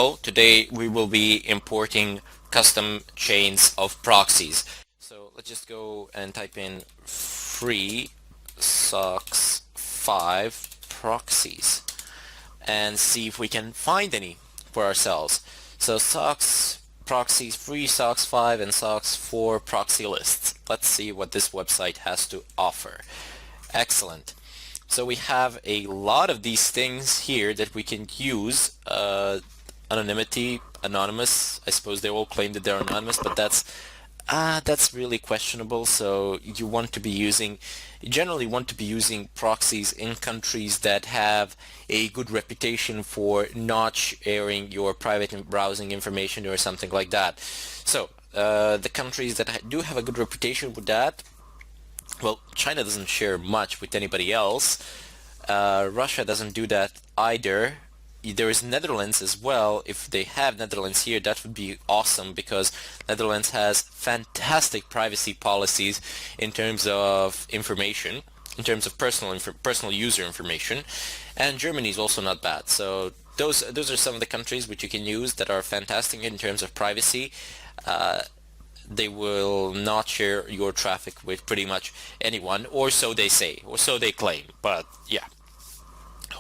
tutorial, today we will be importing custom chains of proxies. So let's just go and type in free SOCKS 5 proxies and see if we can find any for ourselves. So SOCKS proxies, free SOCKS 5 and SOCKS 4 proxy lists. Let's see what this website has to offer. Excellent. So we have a lot of these things here that we can use. Anonymity, anonymous. I suppose they all claim that they're anonymous, but that's really questionable. So you generally want to be using proxies in countries that have a good reputation for not sharing your private browsing information or something like that. So the countries that do have a good reputation with that, well, China doesn't share much with anybody else. Russia doesn't do that either. There is Netherlands as well. If they have Netherlands here, that would be awesome, because Netherlands has fantastic privacy policies in terms of information, in terms of personal user information. And Germany is also not bad. So those are some of the countries which you can use that are fantastic in terms of privacy. They will not share your traffic with pretty much anyone, or so they say, or so they claim. But yeah,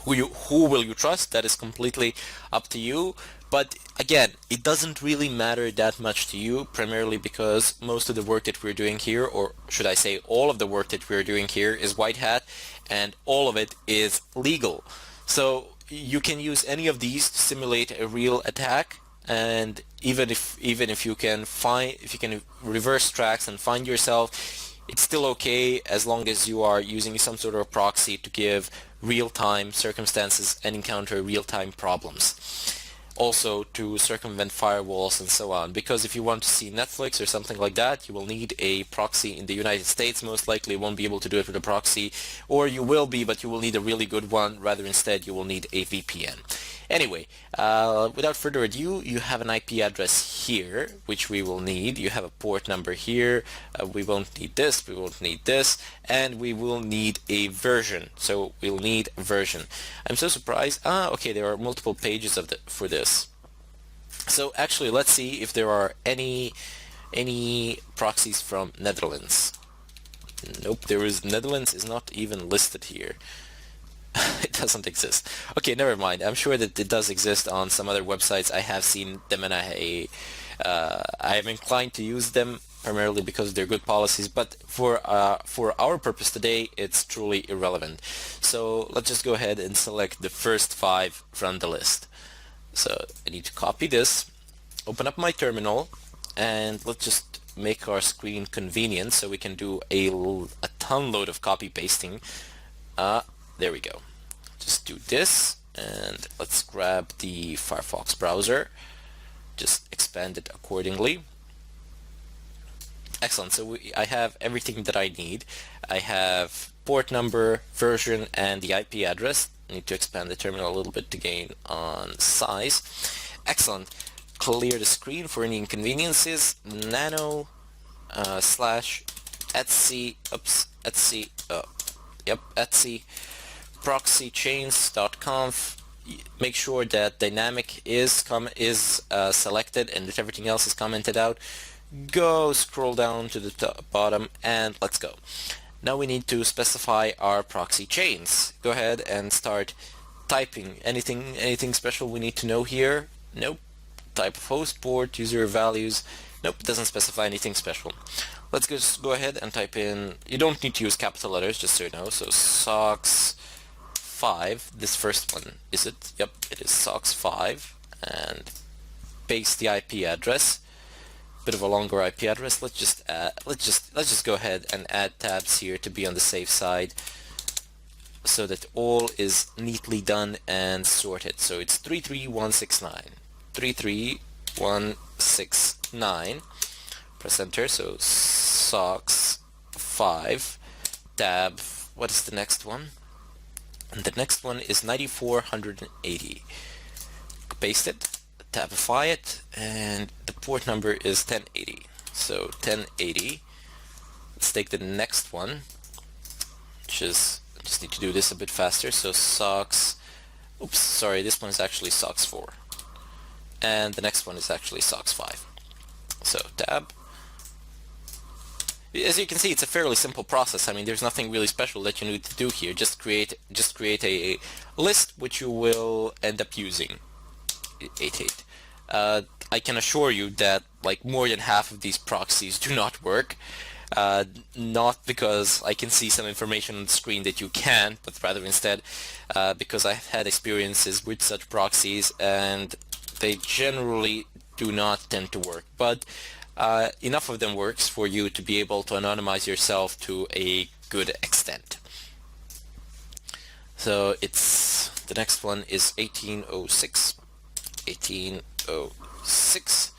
who will you trust? That is completely up to you. But again, it doesn't really matter that much to you, primarily because most of the work that we're doing here, or should I say all of the work that we're doing here, is white hat, and all of it is legal. So you can use any of these to simulate a real attack. And even if you can reverse tracks and find yourself, it's still okay, as long as you are using some sort of proxy to give real-time circumstances and encounter real-time problems. Also to circumvent firewalls and so on, because if you want to see Netflix or something like that, you will need a proxy in the United States. Most likely won't be able to do it with a proxy, or you will be, but you will need a really good one. Rather, instead you will need a VPN. Anyway, without further ado, you have an IP address here, which we will need. You have a port number here. We won't need this, we won't need this, and we will need a version. So we'll need a version. I'm so surprised. Okay, there are multiple pages for this. So actually, let's see if there are any proxies from Netherlands. Nope, Netherlands is not even listed here. It doesn't exist. Okay, never mind. I'm sure that it does exist on some other websites. I have seen them, and I am inclined to use them primarily because they're good policies. But for our purpose today, it's truly irrelevant. So let's just go ahead and select the first 5 from the list. So I need to copy this, open up my terminal, and let's just make our screen convenient so we can do a ton load of copy pasting. There we go. Just do this, and let's grab the Firefox browser. Just expand it accordingly. Excellent. So I have everything that I need. I have port number, version, and the IP address. I need to expand the terminal a little bit to gain on size. Excellent. Clear the screen for any inconveniences. Nano / Etsy. Oops. Etsy. Yep. Etsy. Proxychains.conf. Make sure that dynamic is selected and that everything else is commented out. Go scroll down to the bottom, and let's go. Now we need to specify our proxy chains. Go ahead and start typing. Anything special we need to know here? Nope. Type of host, port, user values. Nope, it doesn't specify anything special. Let's just go ahead and type in. You don't need to use capital letters, just so you know. So SOCKS 5, this first one, is it? Yep, it is SOCKS 5, and paste the IP address. Bit of a longer IP address. Let's just go ahead and add tabs here to be on the safe side, so that all is neatly done and sorted. So it's 33169. 33169. Press enter. So SOCKS 5 tab. What is the next one? And the next one is 9480. Paste it, tabify it, and the port number is 1080. So 1080. Let's take the next one, which is, I just need to do this a bit faster. So SOCKS, oops, sorry, this one is actually SOCKS 4. and the next one is actually SOCKS5. So tab. As you can see, it's a fairly simple process. I mean, there's nothing really special that you need to do here. Just create a list which you will end up using. 88. I can assure you that like more than half of these proxies do not work. Not because I can see some information on the screen that you can, but rather instead because I've had experiences with such proxies and they generally do not tend to work. But enough of them works for you to be able to anonymize yourself to a good extent. So it's the next one is 1806, 1806,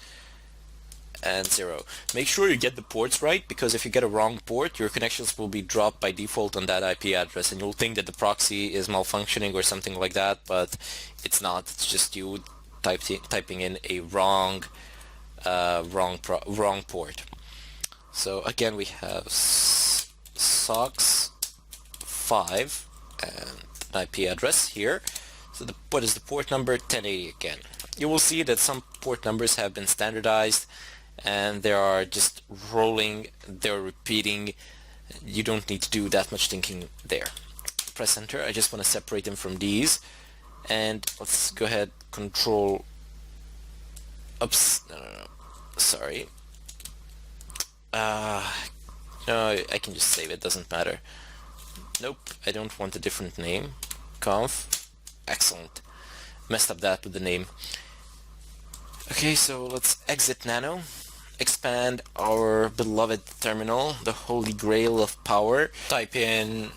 and 0. Make sure you get the ports right, because if you get a wrong port, your connections will be dropped by default on that IP address, and you'll think that the proxy is malfunctioning or something like that, but it's not. It's just you typing in a wrong port. So again, we have SOCKS5 and an IP address here. So what is the port number? 1080 again. You will see that some port numbers have been standardized and they are just rolling, they're repeating. You don't need to do that much thinking there. Press enter. I just want to separate them from these, and let's go ahead, control, oops, no, sorry. No, I can just save it, doesn't matter. Nope, I don't want a different name. Conf. Excellent. Messed up that with the name. Okay, so let's exit Nano. Expand our beloved terminal, the holy grail of power. Type in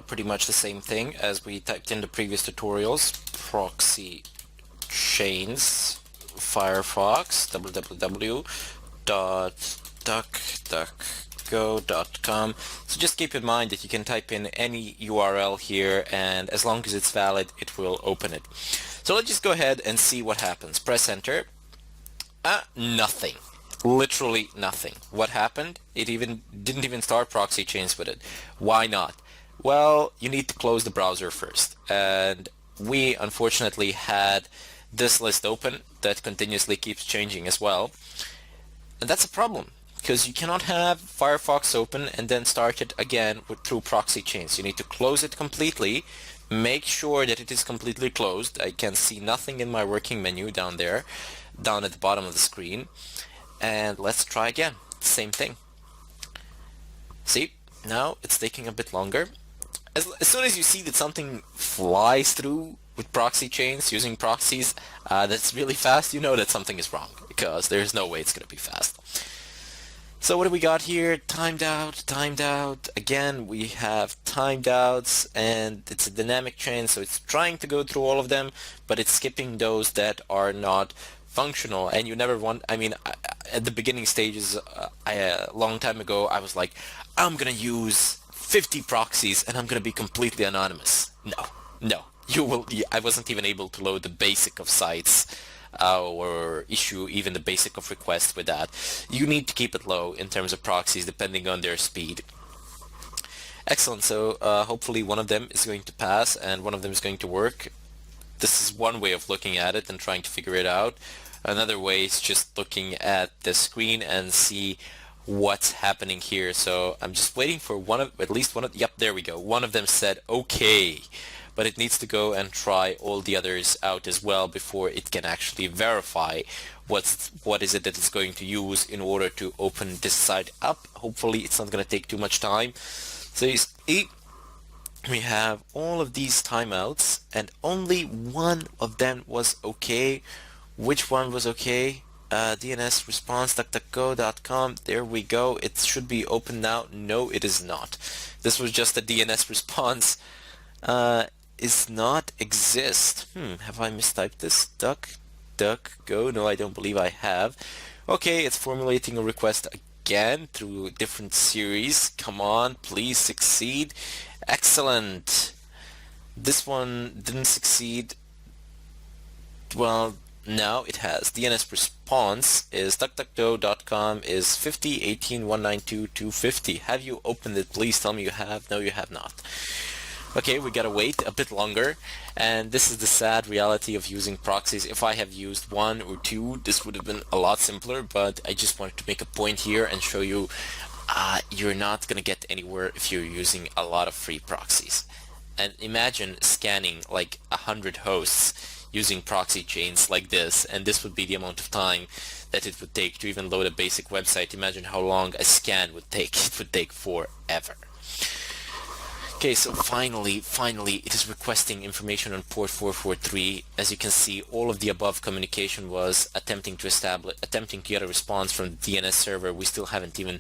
pretty much the same thing as we typed in the previous tutorials. Proxychains Firefox www.duckduckgo.com. So just keep in mind that you can type in any URL here, and as long as it's valid, it will open it. So let's just go ahead and see what happens. Press enter. Nothing. Literally nothing. What happened? It didn't even start Proxychains with it. Why not? Well, you need to close the browser first, and we unfortunately had this list open that continuously keeps changing as well, and that's a problem because you cannot have Firefox open and then start it again through Proxychains. You need to close it completely. Make sure that it is completely closed. I can see nothing in my working menu down there, down at the bottom of the screen. And let's try again. Same thing. See, now it's taking a bit longer. As soon as you see that something flies through with Proxychains using proxies that's really fast, you know that something is wrong, because there's no way it's going to be fast. So what do we got here? Timed out, timed out. Again, we have timed outs, and it's a dynamic chain, so it's trying to go through all of them, but it's skipping those that are not functional. And you never want, I mean, at the beginning stages, a long time ago, I was like, I'm gonna use 50 proxies and I'm gonna be completely anonymous. No, I wasn't even able to load the basic of sites or issue even the basic of requests with that. You need to keep it low in terms of proxies depending on their speed. Excellent. So hopefully one of them is going to pass and one of them is going to work. This is one way of looking at it and trying to figure it out. Another way is just looking at the screen and see what's happening here. So I'm just waiting for at least one of, yep, there we go. One of them said okay, but it needs to go and try all the others out as well before it can actually verify what is it that it's going to use in order to open this side up. Hopefully it's not going to take too much time. So you see, we have all of these timeouts and only one of them was okay. Which one was okay? DNS response duckduckgo.com. There we go. It should be open now. No, it is not. This was just a DNS response. Is not exist. Have I mistyped this? DuckDuckGo? No, I don't believe I have. Okay, it's formulating a request again through a different series. Come on, please succeed. Excellent. This one didn't succeed. Well, now it has. DNS response is duckduckgo.com is 50.18.192.250. Have you opened it? Please tell me you have. No, you have not. Okay, we gotta wait a bit longer, and this is the sad reality of using proxies. If I have used one or two, this would have been a lot simpler, but I just wanted to make a point here and show you you're not gonna get anywhere if you're using a lot of free proxies. And imagine scanning like 100 hosts using proxy chains like this, and this would be the amount of time that it would take to even load a basic website. Imagine how long a scan would take. It would take forever. Okay, so finally, it is requesting information on port 443. As you can see, all of the above communication was attempting to get a response from the DNS server. We still haven't even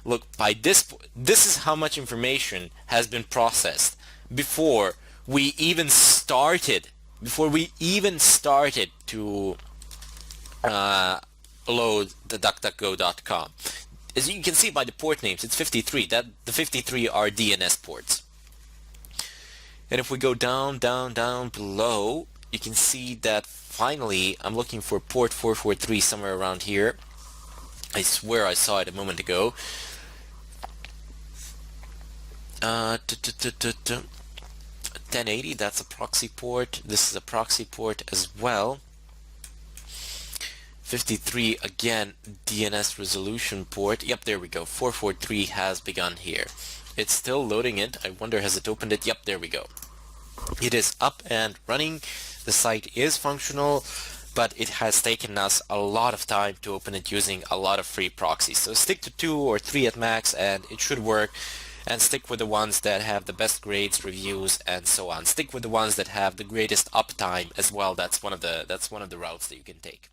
look, by this is how much information has been processed before we even started to load the DuckDuckGo.com. As you can see by the port names, it's 53. The 53 are DNS ports. And if we go down below, you can see that finally I'm looking for port 443 somewhere around here. I swear I saw it a moment ago. 1080, that's a proxy port. This is a proxy port as well. 53, again, DNS resolution port. Yep, there we go. 443 has begun here. It's still loading it. I wonder, has it opened it? Yep, there we go. It is up and running. The site is functional, but it has taken us a lot of time to open it using a lot of free proxies. So stick to 2 or 3 at max and it should work. And stick with the ones that have the best grades, reviews, and so on. Stick with the ones that have the greatest uptime as well. That's one of the routes that you can take.